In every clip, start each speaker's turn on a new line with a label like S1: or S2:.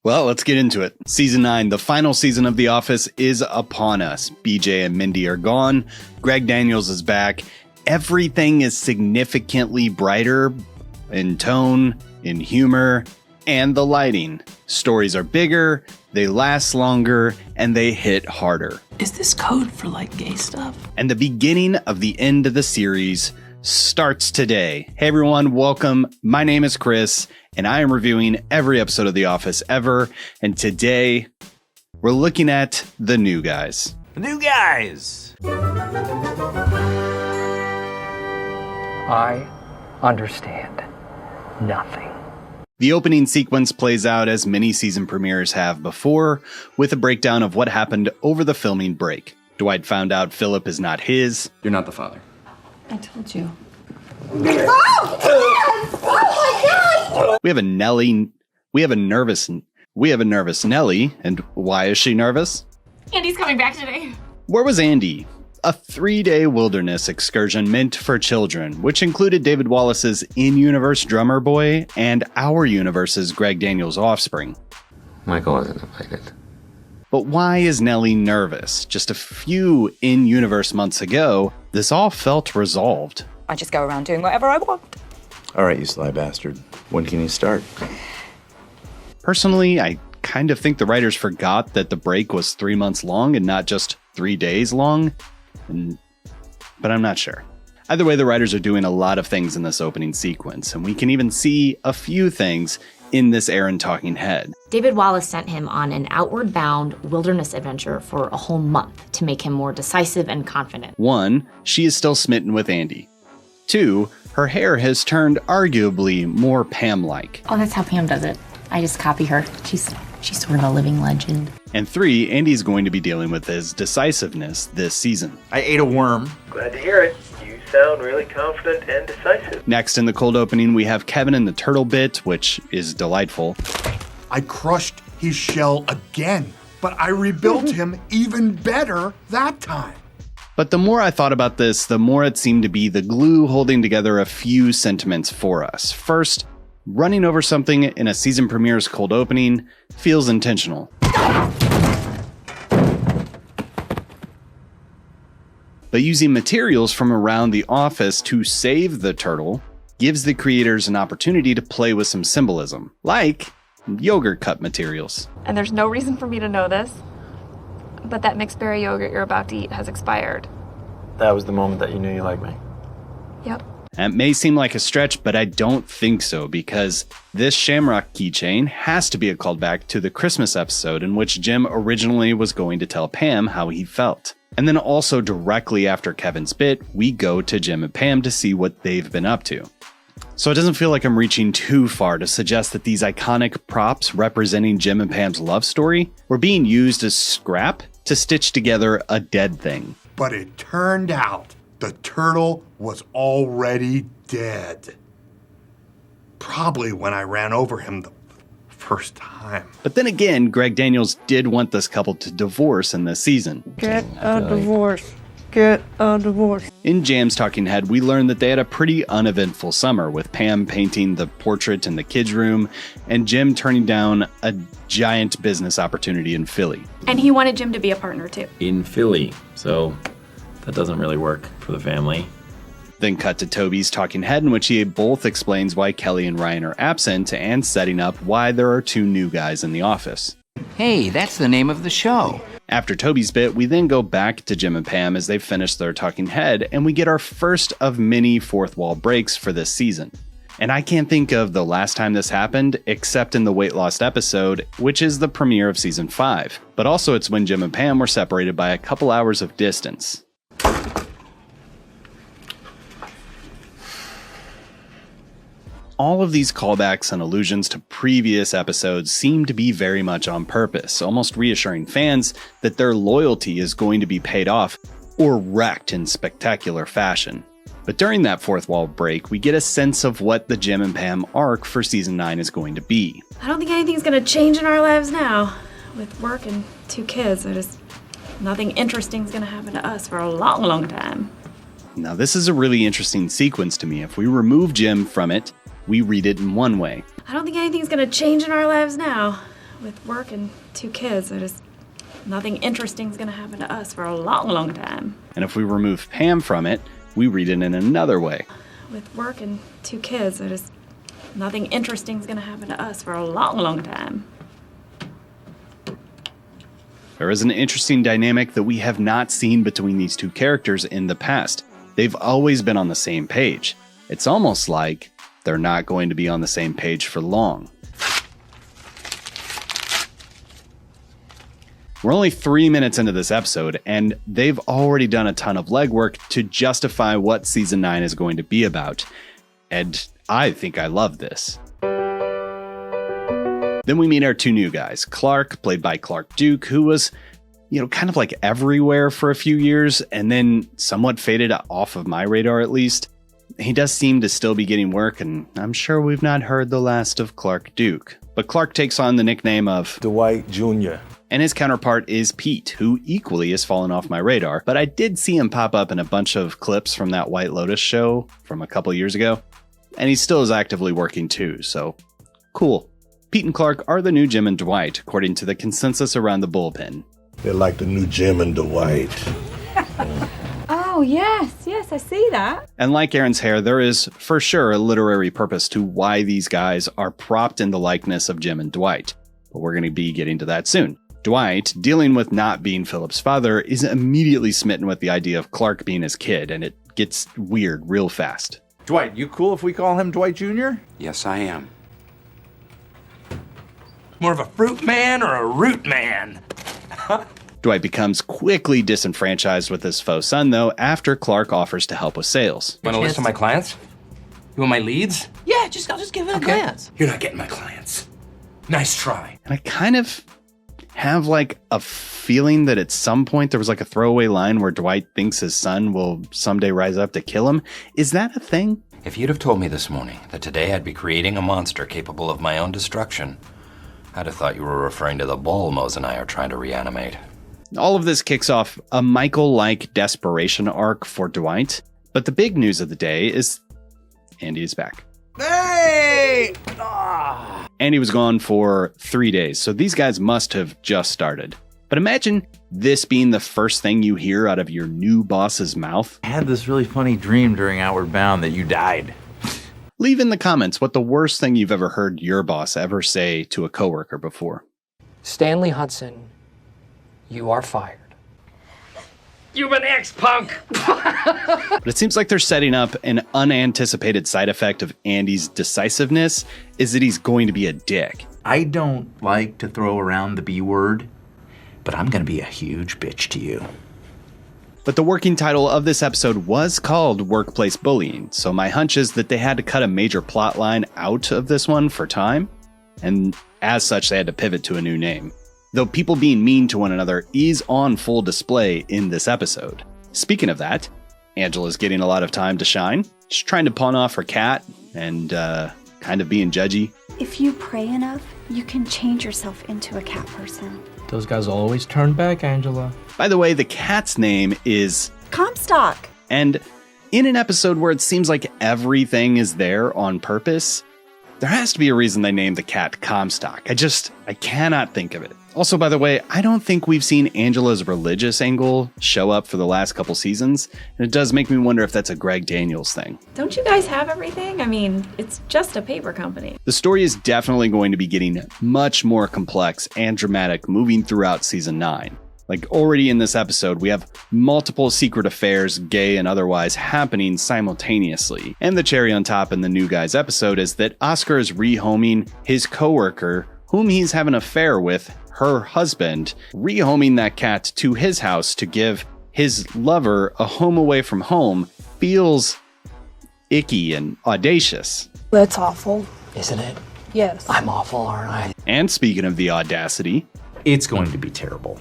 S1: Well, let's get into it. Season 9, the final season of The Office, is upon us. BJ and Mindy are gone. Greg Daniels is back. Everything is significantly brighter in tone, in humor, and the lighting. Stories are bigger, they last longer, and they hit harder.
S2: Is this code for, gay stuff?
S1: And the beginning of the end of the series starts today. Hey everyone, welcome. My name is Chris, and I am reviewing every episode of The Office ever. And today, we're looking at the new guys.
S2: The new guys!
S3: I understand nothing.
S1: The opening sequence plays out as many season premieres have before, with a breakdown of what happened over the filming break. Dwight found out Philip is not his.
S4: You're not the father.
S5: I told you.
S1: Oh my God! We have a nervous Nellie. And why is she nervous?
S5: Andy's coming back today.
S1: Where was Andy? A 3-day wilderness excursion meant for children, which included David Wallace's in-universe drummer boy and our universe's Greg Daniels' offspring.
S4: Michael wasn't invited.
S1: But why is Nellie nervous? Just a few in-universe months ago, this all felt resolved.
S6: I just go around doing whatever I want.
S7: All right, you sly bastard. When can you start?
S1: Personally, I kind of think the writers forgot that the break was 3 months long and not just 3 days long. But I'm not sure. Either way, the writers are doing a lot of things in this opening sequence, and we can even see a few things in this Aaron talking head.
S8: David Wallace sent him on an outward-bound wilderness adventure for a whole month to make him more decisive and confident.
S1: 1, she is still smitten with Andy. 2, her hair has turned arguably more Pam-like.
S8: Oh, that's how Pam does it. I just copy her. She's sort of a living legend.
S1: And 3, Andy's going to be dealing with his decisiveness this season.
S9: I ate a worm.
S10: Glad to hear it. You sound really confident and decisive.
S1: Next in the cold opening, we have Kevin and the turtle bit, which is delightful.
S11: I crushed his shell again, but I rebuilt him even better that time.
S1: But the more I thought about this, the more it seemed to be the glue holding together a few sentiments for us. First, running over something in a season premiere's cold opening feels intentional. But using materials from around the office to save the turtle gives the creators an opportunity to play with some symbolism, like yogurt cup materials.
S12: And there's no reason for me to know this, but that mixed berry yogurt you're about to eat has expired.
S10: That was the moment that you knew you liked me.
S12: Yep.
S1: That may seem like a stretch, but I don't think so, because this shamrock keychain has to be a callback to the Christmas episode in which Jim originally was going to tell Pam how he felt. And then also directly after Kevin's bit, we go to Jim and Pam to see what they've been up to. So it doesn't feel like I'm reaching too far to suggest that these iconic props representing Jim and Pam's love story were being used as scrap to stitch together a dead thing.
S11: But it turned out the turtle was already dead. Probably when I ran over him the first time.
S1: But then again, Greg Daniels did want this couple to divorce in this season.
S13: Get a divorce. Get a divorce.
S1: In Jam's talking head, we learned that they had a pretty uneventful summer, with Pam painting the portrait in the kids' room and Jim turning down a giant business opportunity in Philly.
S12: And he wanted Jim to be a partner too.
S4: In Philly, so that doesn't really work for the family.
S1: Then cut to Toby's talking head, in which he both explains why Kelly and Ryan are absent and setting up why there are 2 new guys in the office.
S14: Hey, that's the name of the show.
S1: After Toby's bit, we then go back to Jim and Pam as they finish their talking head, and we get our first of many fourth wall breaks for this season. And I can't think of the last time this happened, except in the weight loss episode, which is the premiere of season 5. But also it's when Jim and Pam were separated by a couple hours of distance. All of these callbacks and allusions to previous episodes seem to be very much on purpose, almost reassuring fans that their loyalty is going to be paid off or wrecked in spectacular fashion. But during that fourth wall break, we get a sense of what the Jim and Pam arc for season 9 is going to be.
S12: I don't think anything's gonna change in our lives now. With work and 2 kids, nothing interesting is gonna happen to us for a long, long time.
S1: Now this is a really interesting sequence to me. If we remove Jim from it, we read it in one way.
S12: I don't think anything's gonna change in our lives now. With work and 2 kids, nothing interesting's gonna happen to us for a long, long time.
S1: And if we remove Pam from it, we read it in another way.
S12: With work and 2 kids, nothing interesting's gonna happen to us for a long, long time.
S1: There is an interesting dynamic that we have not seen between these two characters in the past. They've always been on the same page. It's almost like they're not going to be on the same page for long. We're only 3 minutes into this episode, and they've already done a ton of legwork to justify what Season 9 is going to be about. And I think I love this. Then we meet our 2 new guys. Clark, played by Clark Duke, who was, kind of like everywhere for a few years, and then somewhat faded off of my radar at least. He does seem to still be getting work, and I'm sure we've not heard the last of Clark Duke. But Clark takes on the nickname of
S9: Dwight Jr.
S1: And his counterpart is Pete, who equally has fallen off my radar, but I did see him pop up in a bunch of clips from that White Lotus show from a couple years ago, and he still is actively working too, so cool. Pete and Clark are the new Jim and Dwight, according to the consensus around the bullpen.
S9: They're like the new Jim and Dwight.
S6: Oh, yes, I see that.
S1: And like Aaron's hair, there is for sure a literary purpose to why these guys are propped in the likeness of Jim and Dwight, but we're going to be getting to that soon. Dwight, dealing with not being Philip's father, is immediately smitten with the idea of Clark being his kid, and it gets weird real fast.
S15: Dwight, you cool if we call him Dwight Jr.?
S14: Yes, I am.
S2: More of a fruit man or a root man?
S1: Dwight becomes quickly disenfranchised with his faux son, though, after Clark offers to help with sales.
S2: Want a list of my clients? You want my leads?
S16: Yeah, I'll just give it a glance.
S2: You're not getting my clients. Nice try.
S1: And I kind of have like a feeling that at some point there was like a throwaway line where Dwight thinks his son will someday rise up to kill him. Is that a thing?
S14: If you'd have told me this morning that today I'd be creating a monster capable of my own destruction, I'd have thought you were referring to the bull Mose and I are trying to reanimate.
S1: All of this kicks off a Michael-like desperation arc for Dwight, but the big news of the day is Andy is back.
S15: Hey!
S1: Andy was gone for 3 days, so these guys must have just started. But imagine this being the first thing you hear out of your new boss's mouth.
S15: I had this really funny dream during Outward Bound that you died.
S1: Leave in the comments what the worst thing you've ever heard your boss ever say to a coworker before.
S3: Stanley Hudson, you are fired.
S2: You an ex-punk!
S1: But it seems like they're setting up an unanticipated side effect of Andy's decisiveness is that he's going to be a dick.
S17: I don't like to throw around the B word, but I'm going to be a huge bitch to you.
S1: But the working title of this episode was called Workplace Bullying, so my hunch is that they had to cut a major plot line out of this one for time, and as such they had to pivot to a new name. Though people being mean to one another is on full display in this episode. Speaking of that, Angela's getting a lot of time to shine. She's trying to pawn off her cat and kind of being judgy.
S18: If you pray enough, you can change yourself into a cat person.
S13: Those guys always turn back, Angela.
S1: By the way, the cat's name is
S18: Comstock.
S1: And in an episode where it seems like everything is there on purpose, there has to be a reason they named the cat Comstock. I cannot think of it. Also, by the way, I don't think we've seen Angela's religious angle show up for the last couple seasons, and it does make me wonder if that's a Greg Daniels thing.
S12: Don't you guys have everything? I mean, it's just a paper company.
S1: The story is definitely going to be getting much more complex and dramatic moving throughout season 9. Like already in this episode, we have multiple secret affairs, gay and otherwise, happening simultaneously. And the cherry on top in the New Guys episode is that Oscar is rehoming his coworker, whom he's having an affair with, her husband, rehoming that cat to his house to give his lover a home away from home feels icky and audacious.
S13: That's awful.
S3: Isn't it?
S13: Yes.
S3: I'm awful, aren't I?
S1: And speaking of the audacity,
S17: it's going to be terrible.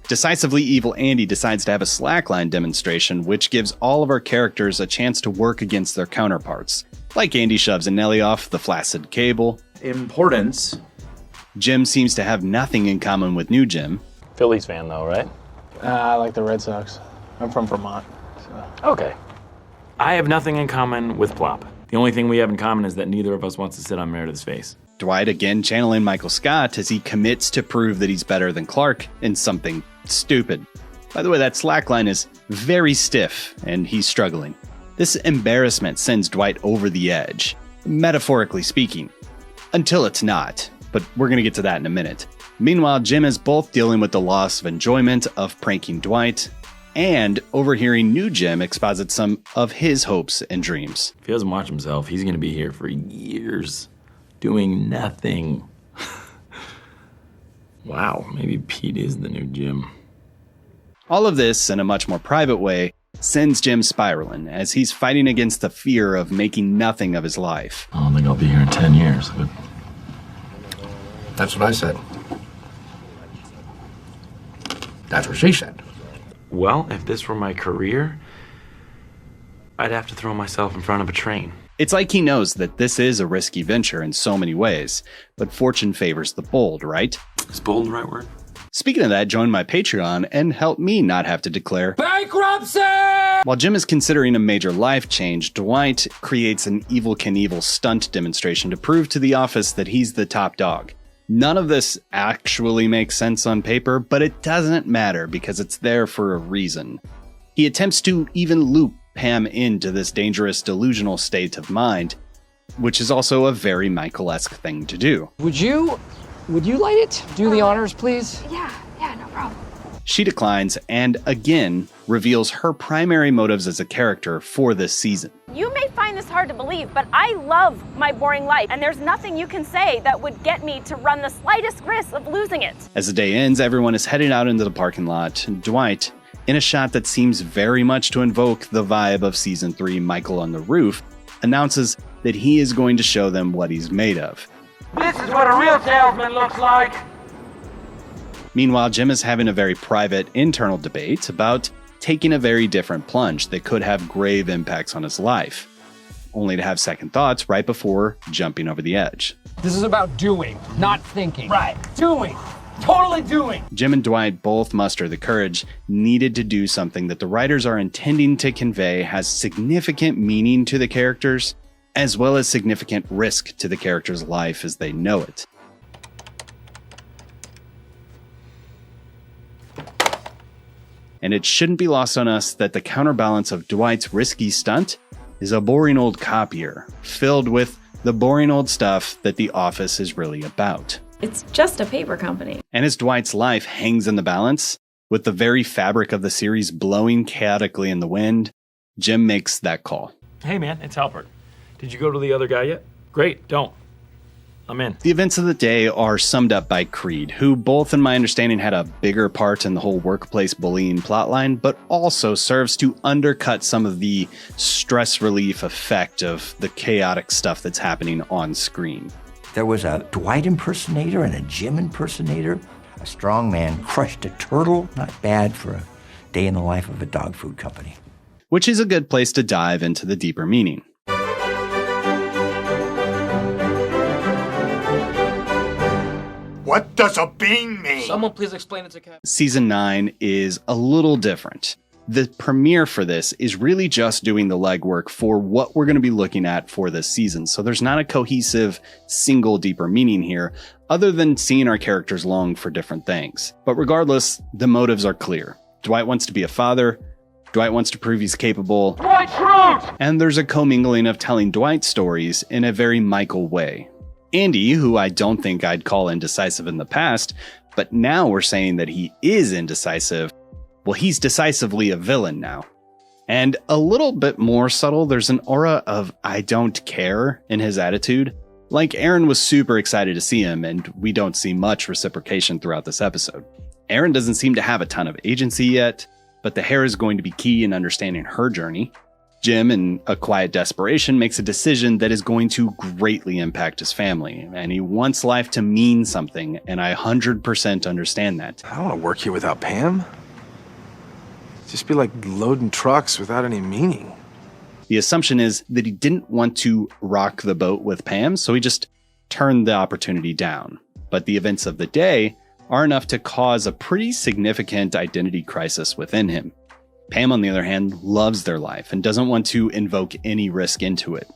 S1: Decisively evil Andy decides to have a Slackline demonstration, which gives all of our characters a chance to work against their counterparts. Like Andy shoves a Nelly off the flaccid cable.
S17: Importance.
S1: Jim seems to have nothing in common with new Jim.
S19: Phillies fan though, right? I like the Red Sox. I'm from Vermont. So.
S4: Okay. I have nothing in common with Plop. The only thing we have in common is that neither of us wants to sit on Meredith's face.
S1: Dwight again channeling Michael Scott as he commits to prove that he's better than Clark in something stupid. By the way, that slackline is very stiff and he's struggling. This embarrassment sends Dwight over the edge, metaphorically speaking, until it's not, but we're going to get to that in a minute. Meanwhile, Jim is both dealing with the loss of enjoyment of pranking Dwight and overhearing new Jim exposit some of his hopes and dreams.
S4: If he doesn't watch himself, he's going to be here for years, doing nothing. Wow, maybe Pete is the new Jim.
S1: All of this, in a much more private way, sends Jim spiraling as he's fighting against the fear of making nothing of his life.
S4: I don't think I'll be here in 10 years, but...
S20: That's what I said. That's what she said.
S4: Well, if this were my career, I'd have to throw myself in front of a train.
S1: It's like he knows that this is a risky venture in so many ways, but fortune favors the bold, right?
S4: Is bold the right word?
S1: Speaking of that, join my Patreon and help me not have to declare
S2: bankruptcy!
S1: While Jim is considering a major life change, Dwight creates an Evel Knievel stunt demonstration to prove to the office that he's the top dog. None of this actually makes sense on paper, but it doesn't matter because it's there for a reason. He attempts to even loop Pam into this dangerous delusional state of mind, which is also a very Michael-esque thing to do.
S3: Would you light it? Do the honors, please?
S6: Yeah, no problem.
S1: She declines and again reveals her primary motives as a character for this season.
S21: You may find this hard to believe, but I love my boring life, and there's nothing you can say that would get me to run the slightest risk of losing it.
S1: As the day ends, everyone is heading out into the parking lot, and Dwight, in a shot that seems very much to invoke the vibe of Season 3 Michael on the Roof, announces that he is going to show them what he's made of.
S2: This is what a real salesman looks like.
S1: Meanwhile, Jim is having a very private internal debate about taking a very different plunge that could have grave impacts on his life, only to have second thoughts right before jumping over the edge.
S3: This is about doing, not thinking.
S2: Right, doing. Totally doing.
S1: Jim and Dwight both muster the courage needed to do something that the writers are intending to convey has significant meaning to the characters, as well as significant risk to the character's life as they know it. And it shouldn't be lost on us that the counterbalance of Dwight's risky stunt is a boring old copier, filled with the boring old stuff that The Office is really about.
S12: It's just a paper company.
S1: And as Dwight's life hangs in the balance, with the very fabric of the series blowing chaotically in the wind, Jim makes that call.
S4: Hey man, it's Halpert. Did you go to the other guy yet? Great, don't. I'm in.
S1: The events of the day are summed up by Creed, who both in my understanding had a bigger part in the whole workplace bullying plotline, but also serves to undercut some of the stress relief effect of the chaotic stuff that's happening on screen.
S22: There was a Dwight impersonator and a Jim impersonator. A strong man crushed a turtle. Not bad for a day in the life of a dog food company.
S1: Which is a good place to dive into the deeper meaning.
S11: What does a bean mean?
S16: Someone please explain it to Kat.
S1: Season 9 is a little different. The premiere for this is really just doing the legwork for what we're going to be looking at for this season. So there's not a cohesive, single deeper meaning here, other than seeing our characters long for different things. But regardless, the motives are clear. Dwight wants to be a father. Dwight wants to prove he's capable.
S2: Dwight's rude!
S1: And there's a commingling of telling Dwight stories in a very Michael way. Andy, who I don't think I'd call indecisive in the past, but now we're saying that he is indecisive. Well, he's decisively a villain now. And a little bit more subtle, there's an aura of I don't care in his attitude. Like Aaron was super excited to see him, and we don't see much reciprocation throughout this episode. Aaron doesn't seem to have a ton of agency yet, but the hair is going to be key in understanding her journey. Jim, in a quiet desperation, makes a decision that is going to greatly impact his family, and he wants life to mean something, and I 100% understand that.
S23: I don't want to work here without Pam. Just be like loading trucks without any meaning.
S1: The assumption is that he didn't want to rock the boat with Pam, so he just turned the opportunity down. But the events of the day are enough to cause a pretty significant identity crisis within him. Pam, on the other hand, loves their life and doesn't want to invoke any risk into it.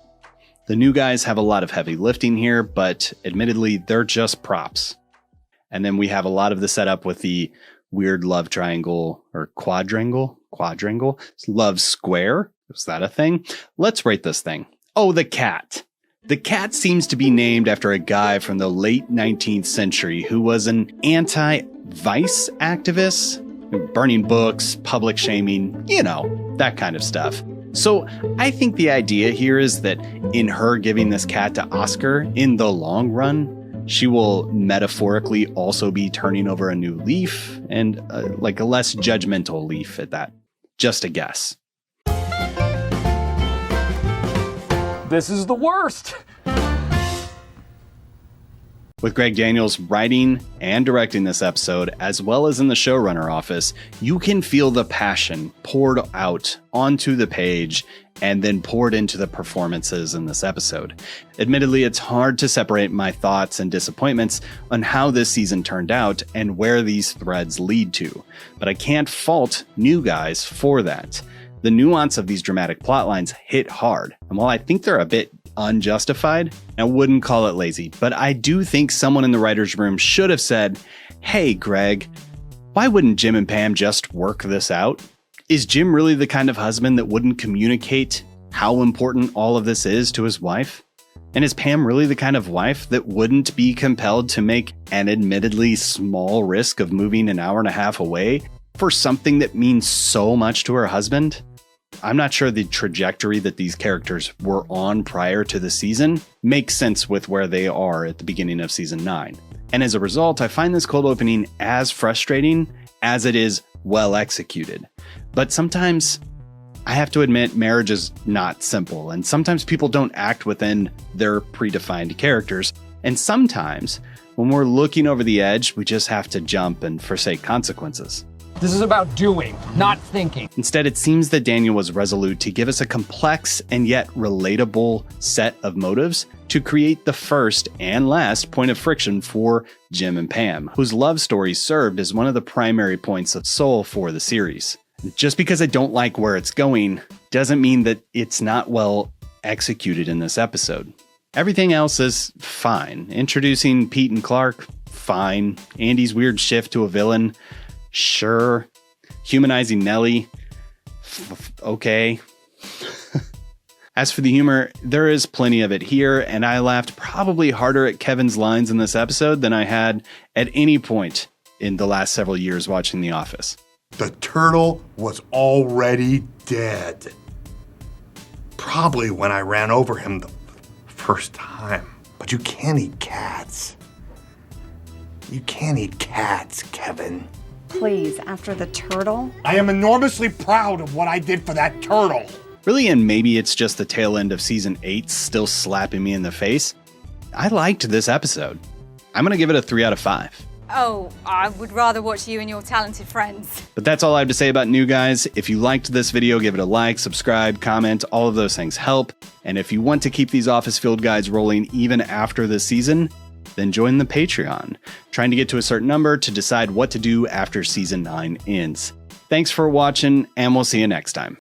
S1: The new guys have a lot of heavy lifting here, but admittedly, they're just props. And then we have a lot of the setup with the weird love triangle or quadrangle, love square. Is that a thing? Let's rate this thing. Oh, the cat. The cat seems to be named after a guy from the late 19th century who was an anti-vice activist, burning books, public shaming, you know, that kind of stuff. So I think the idea here is that in her giving this cat to Oscar, in the long run, she will metaphorically also be turning over a new leaf, and like a less judgmental leaf at that. Just a guess.
S2: This is the worst.
S1: With Greg Daniels writing and directing this episode, as well as in the showrunner office, you can feel the passion poured out onto the page and then poured into the performances in this episode. Admittedly, it's hard to separate my thoughts and disappointments on how this season turned out and where these threads lead to, but I can't fault New Guys for that. The nuance of these dramatic plot lines hit hard, and while I think they're a bit unjustified, I wouldn't call it lazy, but I do think someone in the writer's room should have said, "Hey, Greg, why wouldn't Jim and Pam just work this out? Is Jim really the kind of husband that wouldn't communicate how important all of this is to his wife? And is Pam really the kind of wife that wouldn't be compelled to make an admittedly small risk of moving an hour and a half away for something that means so much to her husband?" I'm not sure the trajectory that these characters were on prior to the season makes sense with where they are at the beginning of season 9. And as a result, I find this cold opening as frustrating as it is well executed. But sometimes I have to admit marriage is not simple, and sometimes people don't act within their predefined characters. And sometimes when we're looking over the edge, we just have to jump and forsake consequences.
S2: This is about doing, not thinking.
S1: Instead, it seems that Daniel was resolute to give us a complex and yet relatable set of motives to create the first and last point of friction for Jim and Pam, whose love story served as one of the primary points of soul for the series. Just because I don't like where it's going doesn't mean that it's not well executed in this episode. Everything else is fine. Introducing Pete and Clark, fine. Andy's weird shift to a villain, sure. Humanizing Nellie, okay. As for the humor, there is plenty of it here, and I laughed probably harder at Kevin's lines in this episode than I had at any point in the last several years watching The Office.
S11: The turtle was already dead. Probably when I ran over him the first time. But you can't eat cats. You can't eat cats, Kevin.
S18: Please, after the turtle?
S11: I am enormously proud of what I did for that turtle.
S1: Really, and maybe it's just the tail end of season 8 still slapping me in the face, I liked this episode. I'm going to give it a 3 out of 5.
S6: Oh, I would rather watch you and your talented friends.
S1: But that's all I have to say about New Guys. If you liked this video, give it a like, subscribe, comment. All of those things help. And if you want to keep these Office Field Guides rolling even after this season, then join the Patreon. Trying to get to a certain number to decide what to do after season 9 ends. Thanks for watching, and we'll see you next time.